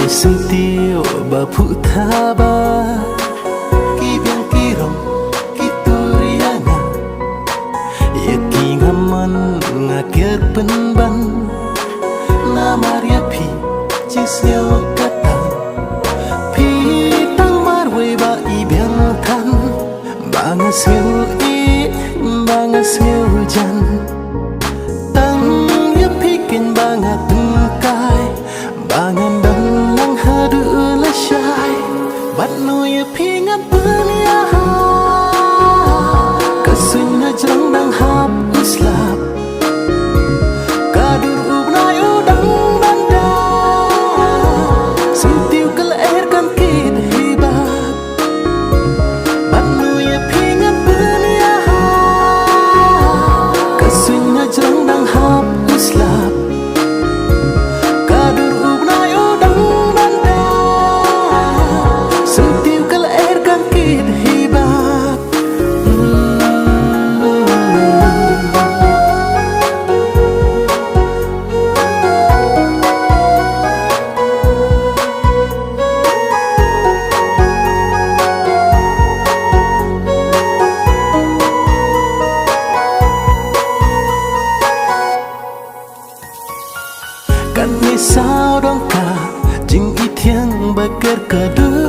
Sentiu bapu taba Kibiang kirong kituriana Yaki ngaman ngakir penban Na Maria pi cisyo kata Pi tang marwe ba ibiang tan Bangas ngil i bangas ngil jan Tang ya pikin bangat tengkai Bangan Bat no ye pingat dunia Kasunya jerang dang hap uslap Kadur ubnay udang banda Sentiu kelahirkan kid hibat Bat no ye pingat dunia Kasunya jerang dang hap uslap Kan ni sao dong ka jing i thiang ba ker ka du